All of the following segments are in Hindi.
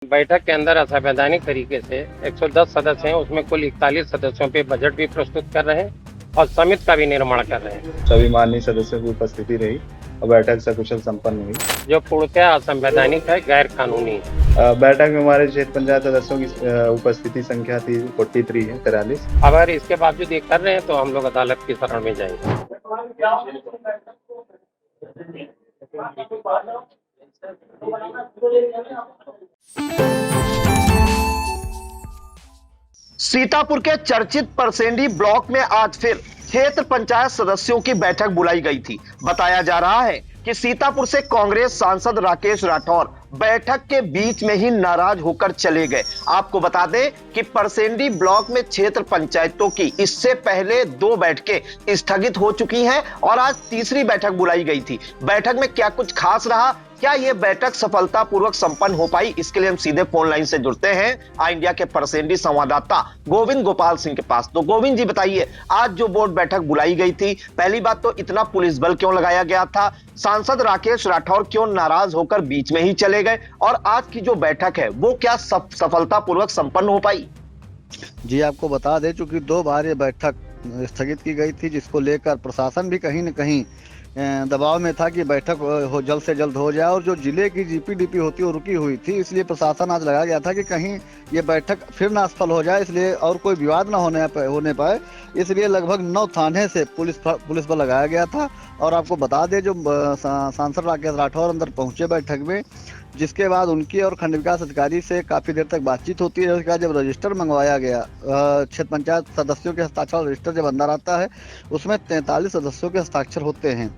बैठक के अंदर असंवैधानिक तरीके से 110 सदस्य हैं, उसमें कुल 41 सदस्यों पे बजट भी प्रस्तुत कर रहे हैं और समिति का भी निर्माण कर रहे हैं। सभी माननीय सदस्यों की उपस्थिति रही और बैठक सकुशल संपन्न हुई। जो पूर्णतः असंवैधानिक है, गैर कानूनी है। बैठक में हमारे क्षेत्र पंचायत सदस्यों की उपस्थिति संख्या थी 43 है 43। अगर इसके बावजूद ये कर रहे हैं तो हम लोग अदालत की शरण में जाएंगे। सीतापुर के चर्चित परसेंडी ब्लॉक में आज फिर क्षेत्र पंचायत सदस्यों की बैठक बुलाई गई थी। बताया जा रहा है कि सीतापुर से कांग्रेस सांसद राकेश राठौर बैठक के बीच में ही नाराज होकर चले गए। आपको बता दें कि परसेंडी ब्लॉक में क्षेत्र पंचायतों की इससे पहले 2 बैठकें स्थगित हो चुकी हैं और आज तीसरी बैठक बुलाई गई थी। बैठक में क्या कुछ खास रहा, क्या यह बैठक सफलतापूर्वक संपन्न हो पाई, इसके लिए हम सीधे फोन लाइन से जुड़ते हैं आई इंडिया के परसेंडी संवाददाता गोविंद गोपाल सिंह के पास। तो गोविंद जी बताइए, आज जो बोर्ड बैठक बुलाई गई थी, पहली बात तो इतना पुलिस बल क्यों लगाया गया था, सांसद राकेश राठौर क्यों नाराज होकर बीच में ही चले गए और आज की जो बैठक है वो क्या सफलतापूर्वक संपन्न हो पाई? जी आपको बता दें, चूंकि 2 बार ये बैठक स्थगित की गई थी, जिसको लेकर प्रशासन भी कहीं न कहीं दबाव में था कि बैठक हो जल्द से जल्द हो जाए और जो जिले की जीपीडीपी होती वो रुकी हुई थी, इसलिए प्रशासन आज लगाया गया था कि कहीं ये बैठक फिर ना असफल हो जाए, इसलिए और कोई विवाद ना होने पाए, इसलिए लगभग 9 थाने से पुलिस बल लगाया गया था। और आपको बता दें, जो सांसद राकेश राठौर अंदर पहुंचे बैठक में, जिसके बाद उनकी और खंड विकास अधिकारी से काफी देर तक बातचीत होती है। उसके बाद जब रजिस्टर मंगवाया गया, क्षेत्र पंचायत सदस्यों के हस्ताक्षर रजिस्टर जब अंदर आता है, उसमें 43 सदस्यों के हस्ताक्षर होते हैं,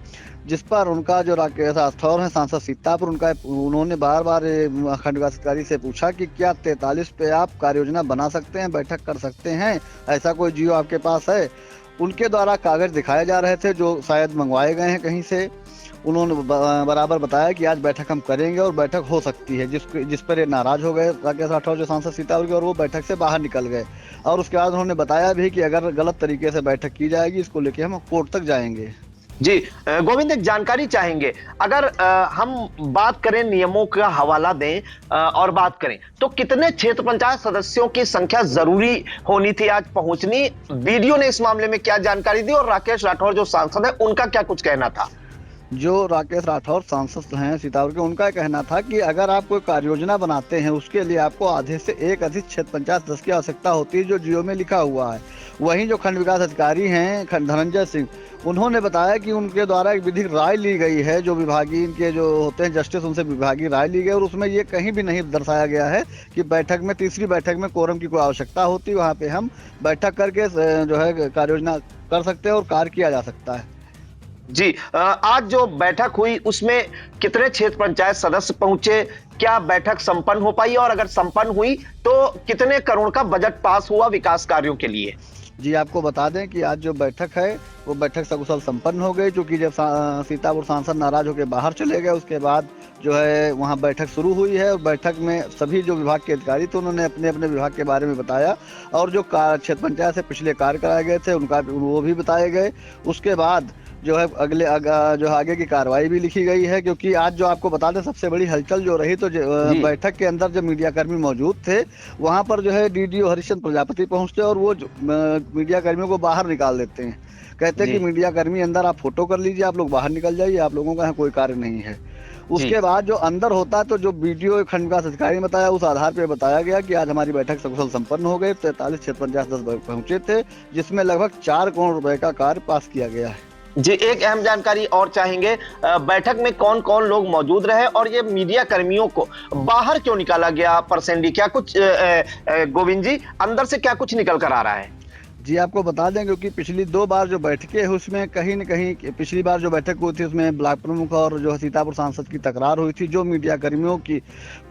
जिस पर उनका जो राकेश राठौर है सांसद सीतापुर, उन्होंने बार बार खंड विकास अधिकारी से पूछा कि क्या 43 पे आप कार्य योजना बना सकते हैं, बैठक कर सकते हैं, ऐसा कोई जियो आपके पास है? उनके द्वारा कागज दिखाए जा रहे थे जो शायद मंगवाए गए हैं कहीं से। उन्होंने बराबर बताया कि आज बैठक हम करेंगे और बैठक हो सकती है, जिस पर ये नाराज हो गए राकेश राठौर जो सांसद सीतापुर के, और वो बैठक से बाहर निकल गए। और उसके बाद उन्होंने बताया भी कि अगर गलत तरीके से बैठक की जाएगी, इसको लेके हम कोर्ट तक जाएंगे। जी गोविंद, एक जानकारी चाहेंगे, अगर हम बात करें, नियमों का हवाला दें और बात करें तो कितने क्षेत्र पंचायत सदस्यों की संख्या जरूरी होनी थी आज पहुंचनी? वीडियो ने इस मामले में क्या जानकारी दी और राकेश राठौर जो सांसद है उनका क्या कुछ कहना था? जो राकेश राठौर सांसद हैं सीतापुर के, उनका कहना था कि अगर आप कोई कार्य योजना बनाते हैं, उसके लिए आपको आधे से एक अधिक क्षेत्र पंचायत सदस्य की आवश्यकता होती है, जो जियो में लिखा हुआ है। वहीं जो खंड विकास अधिकारी हैं धनंजय सिंह, उन्होंने बताया कि उनके द्वारा एक विधिक राय ली गई है, जो विभागीय इनके जो होते हैं जस्टिस, उनसे विभागीय राय ली गई और उसमें ये कहीं भी नहीं दर्शाया गया है कि बैठक में, तीसरी बैठक में कोरम की कोई आवश्यकता होती, वहाँ पे हम बैठक करके जो है कार्य योजना कर सकते हैं और कार्य किया जा सकता है। जी आज जो बैठक हुई उसमें कितने क्षेत्र पंचायत सदस्य पहुंचे, क्या बैठक संपन्न हो पाई और अगर संपन्न हुई तो कितने करोड़ का बजट पास हुआ विकास कार्यों के लिए? जी आपको बता दें कि आज जो बैठक है वो बैठक सकुशल संपन्न हो गई, क्योंकि जब सीतापुर सांसद नाराज होकर बाहर चले गए, उसके बाद जो है वहाँ बैठक शुरू हुई है और बैठक में सभी जो विभाग के अधिकारी थे उन्होंने अपने अपने विभाग के बारे में बताया और जो क्षेत्र पंचायत से पिछले कार्य कराए गए थे उनका वो भी बताए गए। उसके बाद जो है जो आगे की कार्रवाई भी लिखी गई है, क्योंकि आज जो आपको बता दें सबसे बड़ी हलचल जो रही, तो बैठक के अंदर जब मीडिया कर्मी मौजूद थे, वहां पर जो है डीडीओ हरिश्चंद्र प्रजापति पहुंचते और वो मीडिया कर्मियों को बाहर निकाल देते हैं, कहते हैं कि मीडिया कर्मी अंदर आप फोटो कर लीजिए, आप लोग बाहर निकल जाइए, आप लोगों का यहाँ कोई कार्य नहीं है। उसके बाद जो अंदर होता है, तो जो वीडियो खंड विकास अधिकारी ने बताया, उस आधार पर बताया गया कि आज हमारी बैठक सकुशल संपन्न हो गई। 43 क्षेत्र पंचायत सदस्य पहुंचे थे, जिसमें लगभग 4 करोड़ रुपए का कार्य पास किया गया है। जी एक अहम जानकारी और चाहेंगे, बैठक में कौन कौन लोग मौजूद रहे और ये मीडिया कर्मियों को बाहर क्यों निकाला गया परसेंडी? क्या कुछ गोविंद जी अंदर से क्या कुछ निकल कर आ रहा है? जी आपको बता दें, क्योंकि पिछली 2 बार जो बैठकें हैं उसमें कहीं न कहीं, पिछली बार जो बैठक हुई थी उसमें ब्लॉक प्रमुख और जो सीतापुर सांसद की तकरार हुई थी, जो मीडिया कर्मियों की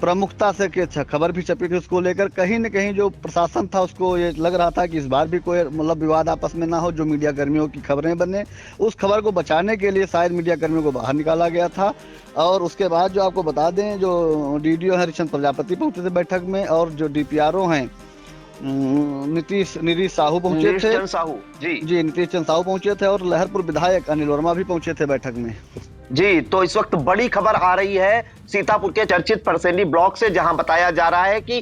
प्रमुखता से खबर भी छपी थी, उसको लेकर कहीं न कहीं जो प्रशासन था उसको ये लग रहा था कि इस बार भी कोई मतलब विवाद आपस में ना हो, जो मीडिया कर्मियों की खबरें बने, उस खबर को बचाने के लिए शायद मीडिया कर्मियों को बाहर निकाला गया था। और उसके बाद जो आपको बता दें, जो डीडीओ हरिश्चंद्र प्रजापति पहुंचे थे बैठक में और जो डीपीआरओ हैं नीतीश साहू पहुंचे थे। साहू जी नीतीश चंद साहू पहुंचे थे और लहरपुर विधायक अनिल वर्मा भी पहुंचे थे बैठक में। जी, तो इस वक्त बड़ी खबर आ रही है सीतापुर के चर्चित परसेंडी ब्लॉक से, जहां बताया जा रहा है कि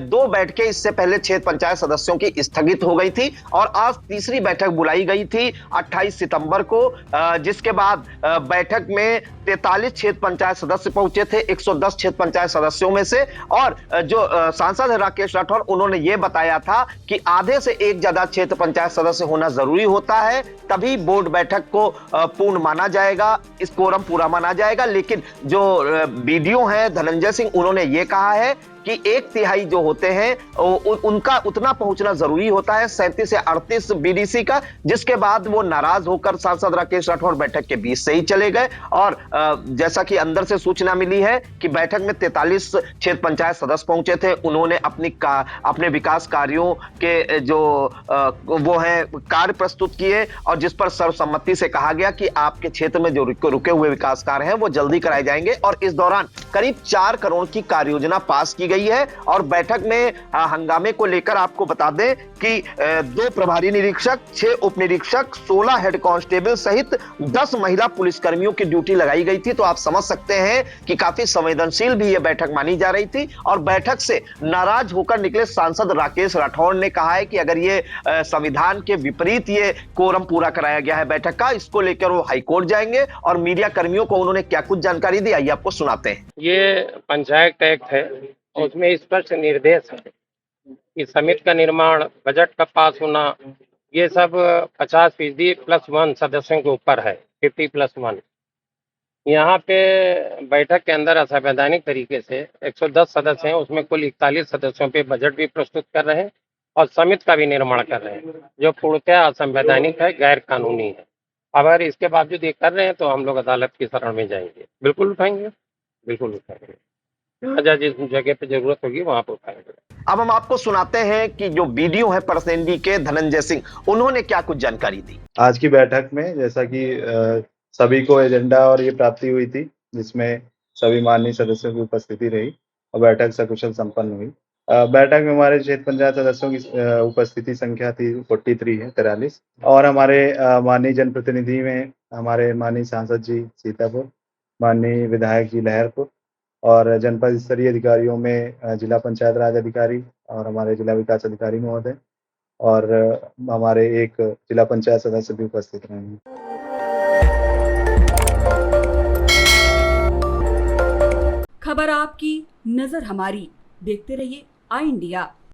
2 बैठकें इससे पहले क्षेत्र पंचायत सदस्यों की स्थगित हो गई थी और आज तीसरी बैठक बुलाई गई थी 28 सितंबर को, जिसके बाद बैठक में 43 क्षेत्र पंचायत सदस्य पहुंचे थे 110 क्षेत्र पंचायत सदस्यों में से। और जो सांसद है राकेश राठौर, उन्होंने ये बताया था कि आधे से एक ज्यादा क्षेत्र पंचायत सदस्य होना जरूरी होता है, तभी बोर्ड बैठक को पूर्ण माना जाएगा, इस कोरम पूरा माना जाएगा। लेकिन जो बीडीओ है धनंजय सिंह, उन्होंने ये कहा है कि 1/3 जो होते हैं उनका उतना पहुंचना जरूरी होता है, 37 से 38 बीडीसी का, जिसके बाद वो नाराज होकर सांसद राकेश राठौर बैठक के बीच से ही चले गए। और जैसा कि अंदर से सूचना मिली है कि बैठक में 43 क्षेत्र पंचायत सदस्य पहुंचे थे, उन्होंने अपने विकास कार्यों के जो वो है कार्य प्रस्तुत किए और जिस पर सर्वसम्मति से कहा गया कि आपके क्षेत्र में जो रुके हुए विकास कार्य हैं वो जल्दी कराए जाएंगे। और इस दौरान करीब 4 करोड़ की कार्य योजना पास की गई है। और बैठक में हंगामे को लेकर आपको बता दें कि 2 प्रभारी निरीक्षक, 6 उप निरीक्षक, 16 हेड कांस्टेबल सहित 10 महिला पुलिसकर्मियों की ड्यूटी लगाई गई थी। तो आप समझ सकते हैं कि काफी संवेदनशील भी यह बैठक मानी जा रही थी। और बैठक से नाराज होकर निकले सांसद राकेश राठौर ने कहा है कि अगर ये संविधान के विपरीत ये कोरम पूरा कराया गया है बैठक का, इसको लेकर वो हाईकोर्ट जाएंगे। और मीडिया कर्मियों को उन्होंने क्या कुछ जानकारी दी, आइए आपको सुनाते हैं। ये पंचायत एक्ट है, उसमें स्पष्ट निर्देश है कि समिति का निर्माण, बजट का पास होना, ये सब 50% +1 सदस्यों के ऊपर है, 50+1। यहाँ पे बैठक के अंदर असंवैधानिक तरीके से 110 सदस्य हैं, उसमें कुल 41 सदस्यों पे बजट भी प्रस्तुत कर रहे हैं और समिति का भी निर्माण कर रहे हैं, जो पूर्णतः असंवैधानिक है, गैर कानूनी है। अगर इसके बावजूद ये कर रहे हैं तो हम लोग अदालत की शरण में जाएंगे, बिल्कुल उठाएंगे, बिल्कुल उठाएंगे। जहाँ जिस जगह पे जरूरत होगी वहां पर उठाएंगे। अब हम आपको सुनाते हैं कि जो बीडीओ है परसेंडी के धनंजय सिंह, उन्होंने क्या कुछ जानकारी दी। आज की बैठक में जैसा कि सभी को एजेंडा और ये प्राप्ति हुई थी, जिसमें सभी माननीय सदस्यों की उपस्थिति रही और बैठक सकुशल संपन्न हुई। बैठक में हमारे क्षेत्र पंचायत सदस्यों की उपस्थिति संख्या थी 43 और हमारे माननीय जनप्रतिनिधि में हमारे माननीय सांसद जी सीतापुर, माननीय विधायक जी लहरपुर और जनपद स्तरीय अधिकारियों में जिला पंचायत राज अधिकारी और हमारे जिला विकास अधिकारी महोदय और हमारे एक जिला पंचायत सदस्य भी उपस्थित रहे हैं। खबर आपकी, नजर हमारी। देखते रहिए आई इंडिया।